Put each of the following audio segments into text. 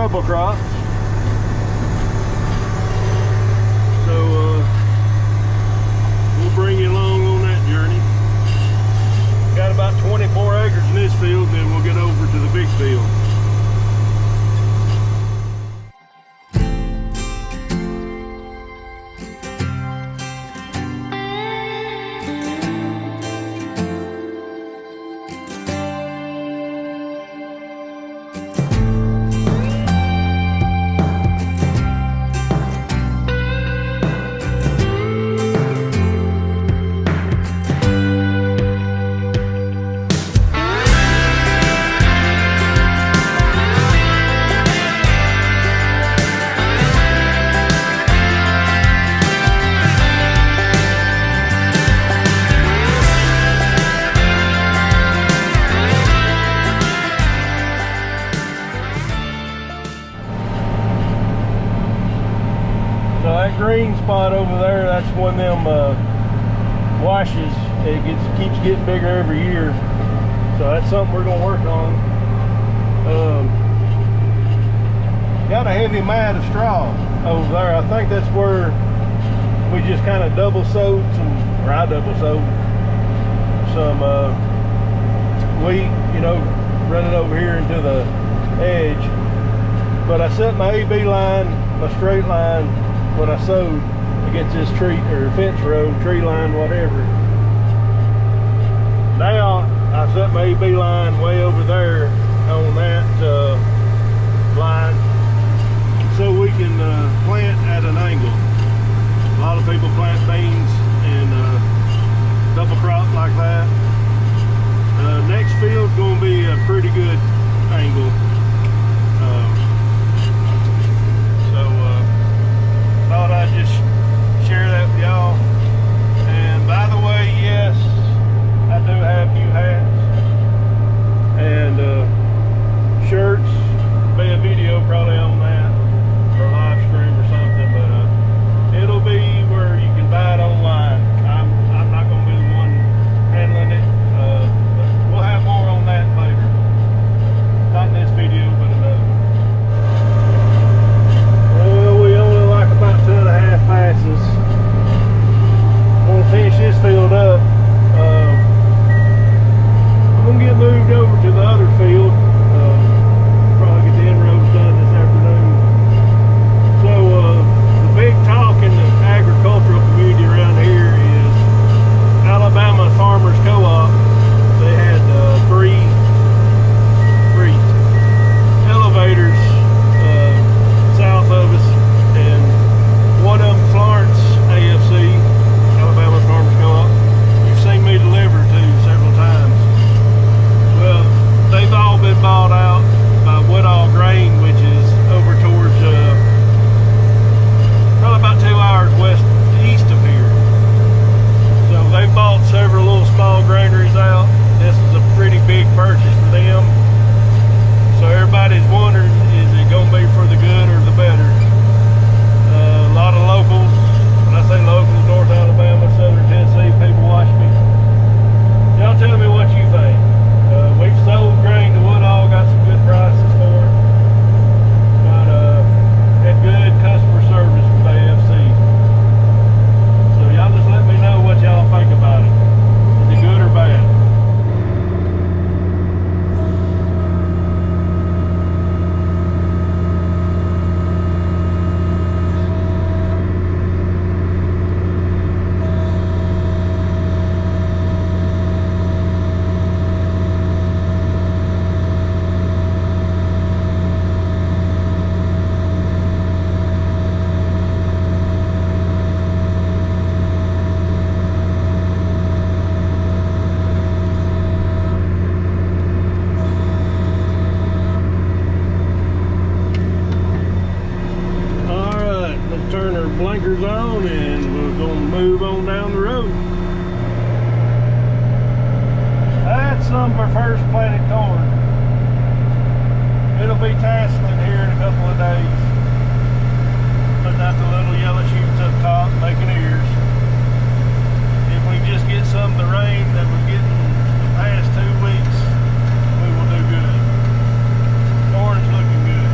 double crops. So we'll bring you along on that journey. Got about 24 acres in this field, then we'll get over to the big field. Green spot over there, that's one of them washes. It keeps getting bigger every year, so that's something we're going to work on. Got a heavy mat of straw over there. I think that's where we just kind of double sowed some, or I double sowed some wheat, you know, running over here into the edge. But I set my AB line, my straight line, when I sowed against this tree or fence row, tree line, whatever. Now I set my AB line way over there on that line so we can plant at an angle. A lot of people plant beans and double crop like that. Next field's going to be a pretty good angle. Thought I'd just share that with y'all. And by the way, yes, I do have new hats and shirts. Be a video probably on that, or a live stream or something, but it'll be where you can buy it online. I'm not going to be the one handling it, but we'll have more on that later. Not in this video, but another. About 2.5 passes. I'm going to finish this field up. I'm going to get moved over to the other field. Probably get the inroads done this afternoon. So the big talk in the agricultural community around here is Alabama Farmers Co-op. They had three elevators south of us. One of them, Florence AFC, Alabama Farmers Co-op. You've seen me deliver to several times. Well, they've all been bought out by Woodall Grain, which is over towards probably about 2 hours east of here. So they've bought several little small granaries out. This is a pretty big purchase for them. So everybody's wondering, is it going to be for the good or the better? A lot of locals, when I say locals, North Alabama, Southern Tennessee, people watch me. Y'all tell me what you think. We've sold grain to Woodall, got some good prices for it, but had good customer service from AFC. So y'all just let me know what y'all think about it. Is it good or bad? Blinkers on and we're going to move on down the road. That's some of our first planted corn. It'll be tasseling here in a couple of days. Putting out the little yellow shoots up top, making ears. If we just get some of the rain that we're getting the past 2 weeks, we will do good. Corn's looking good.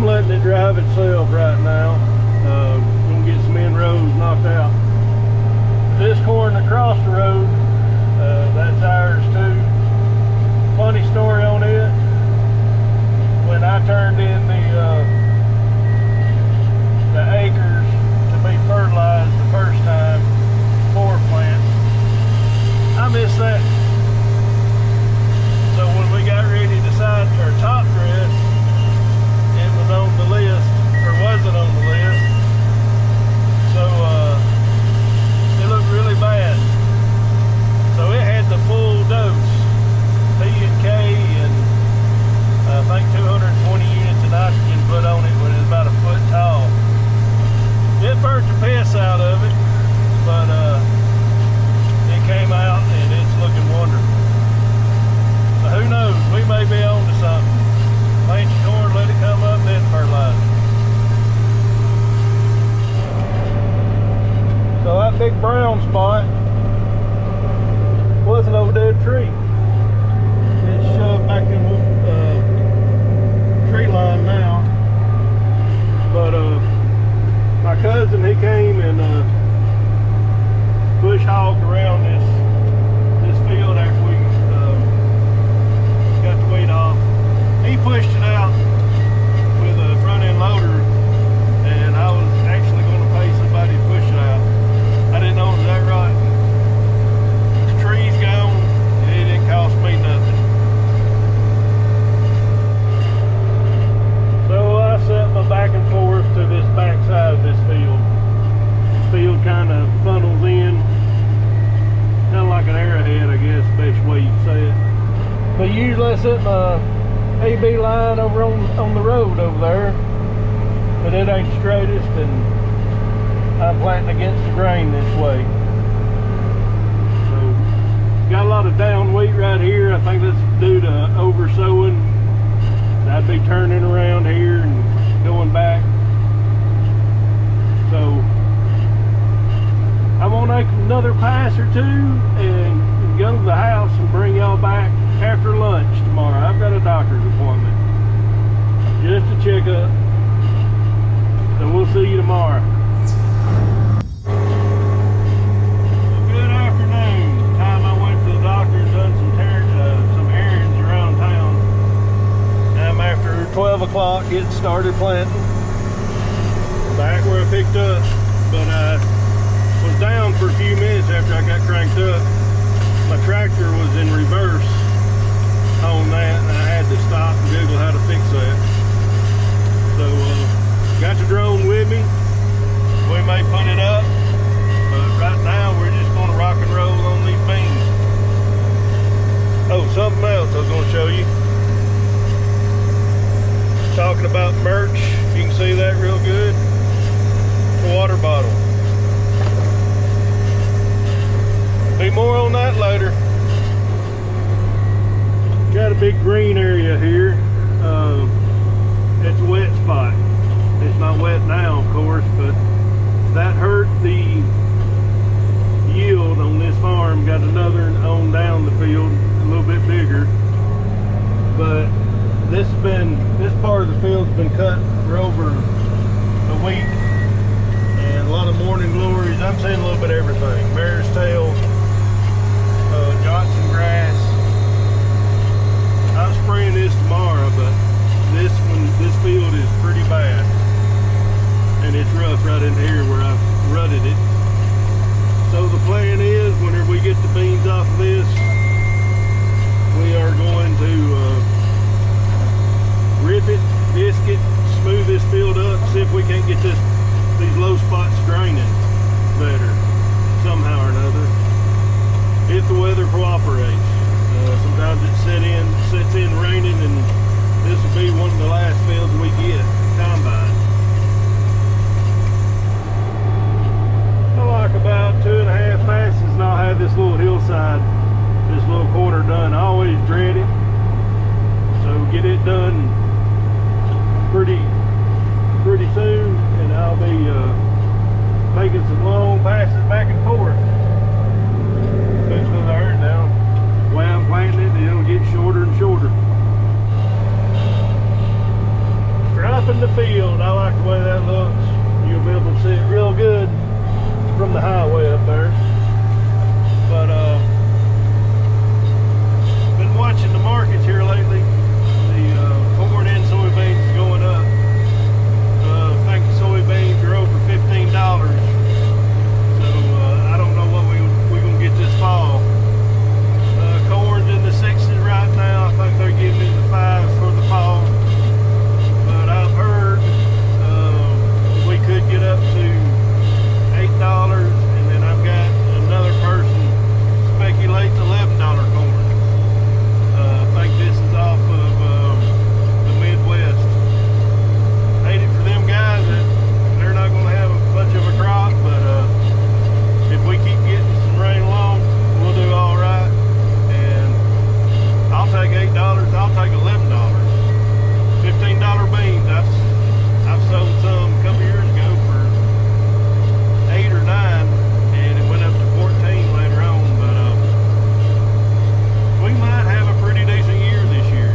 I'm letting it drive itself right now. Gonna get some inrows knocked out. This corn across the road, that's ours too. Funny story on it. When I turned in the acres to be fertilized the first time for plant, I missed that. So when we got ready to decide our top dress, it was on the list, or wasn't on the list. So it looked really bad. So it had the full dose, P and K, and I think 220 units of nitrogen put on it when it was about a foot tall. It burnt the piss out of it, but it came out and it's looking wonderful. So who knows, we may be on to something. Plant your corn, let it come up, then fertilize it. So that big brown spot was an old dead tree. It's shoved back in tree line now. But my cousin, he came and bush hogged around this field after we got the weed off. He pushed it out with a front end loader, and I was actually going to pay somebody to push it out. I didn't know it was that right. The tree's gone, and it didn't cost me nothing. So I set my back and forth to this back side of this field. The field kind of funnels in, kind of like an arrowhead, I guess, best way you can say it. But usually I set my AB line over on the road over there, but it ain't the straightest, and I'm planting against the grain this way. So got a lot of down wheat right here. I think that's due to over sowing. So I'd be turning around here and going back. So I'm gonna make another pass or two and go to the house and bring y'all back after lunch tomorrow. I've got a doctor's appointment just to check up. So we'll see you tomorrow. Well, good afternoon. Time I went to the doctor and done some errands around town. I'm after 12 o'clock getting started planting. Back where I picked up, but I was down for a few minutes after I got cranked up. My tractor was in reverse on that, and I had to stop and Google how to fix that. So got the drone with me. We may put it up, but right now we're just going to rock and roll on these beans. Oh, something else I was going to show you. Talking about merch, you can see that real good. The water bottle. Be more on that later. Got a big green area here. It's a wet spot. It's not wet now, of course, but that hurt the yield on this farm. Got another on down the field, a little bit bigger. But this part of the field's been cut for over a week, and a lot of morning glories. I'm seeing a little bit of everything. Mare's tail, Johnson grass. I'm spraying this tomorrow, but this field is pretty bad, and it's rough right in here where I've rutted it. So the plan is, whenever we get the beans off of this, we are going to rip it, disc it, smooth this field up, see if we can't get these low spots draining better somehow or another, if the weather cooperates. Sometimes it sets in raining, and this will be one of the last fields we get combine. I like about 2.5 passes, and I'll have this little hillside, this little corner done. I always dread it, so get it done pretty soon, and I'll be making some long passes back and forth. Fix the earth now. The way I'm planting it, it'll get shorter and shorter. Stripe in the field. I like the way that looks. You'll be able to see it real good from the highway up there. But been watching the markets here lately. The corn and soybeans is going up. I think the soybeans are over $15. So I don't know what we're gonna get this fall. Corn's in the 6s right now. I think they're giving it the 5s for the fall. But I've heard we could get up to $8, and then I've got another person speculates $11 corn. I think this is off of the Midwest. Hate it for them guys that they're not going to have much of a crop, but if we keep getting some rain along, we'll do all right. And I'll take $8. I'll take $11. $15 beans. I've sold some a couple years ago for 8 or 9, and it went up to 14 later on. But we might have a pretty decent year this year.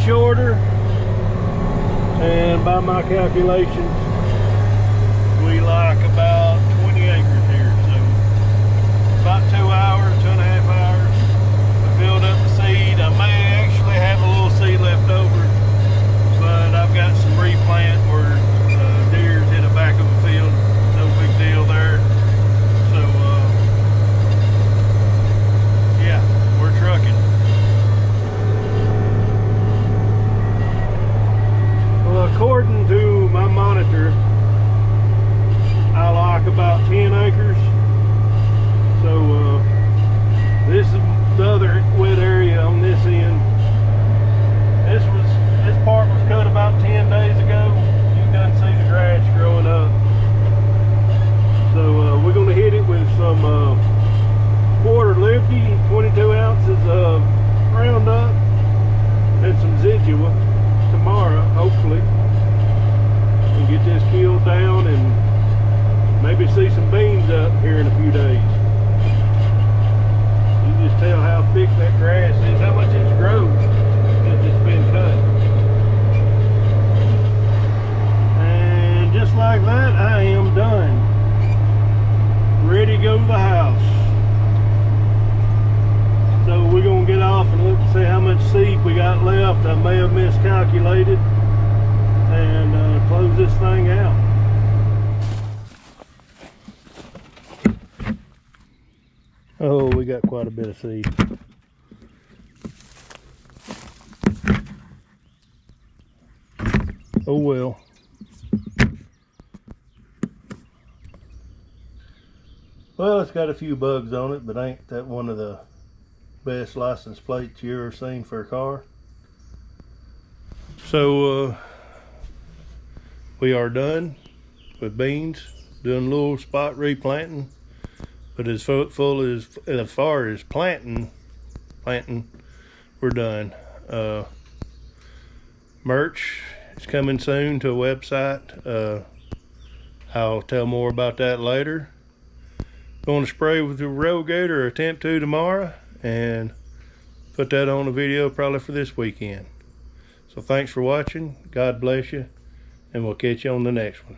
Shorter, and by my calculations we like about 20 acres here, so about 2 hours, 2.5 hours. I filled up the seed. I may actually have a little seed left over, but I've got some replant where deers hit the back of the field. No big deal there. So yeah, we're trucking. According to my monitor, I like about 10 acres. So this is the other wet area on this end. This part was cut down and maybe see some beans up here in a few days. You can just tell how thick that grass is, how much it's grown since it's been cut. And just like that, I am done. Ready to go to the house. So we're gonna get off and look to see how much seed we got left. I may have miscalculated, and close this thing out. Oh, we got quite a bit of seed. Oh well. Well, it's got a few bugs on it, but ain't that one of the best license plates you ever seen for a car. So we are done with beans, doing a little spot replanting, but as far as planting, we're done. Merch is coming soon to a website. I'll tell more about that later. Going to spray with the Rogator, or attempt to tomorrow, and put that on a video probably for this weekend. So thanks for watching. God bless you, and we'll catch you on the next one.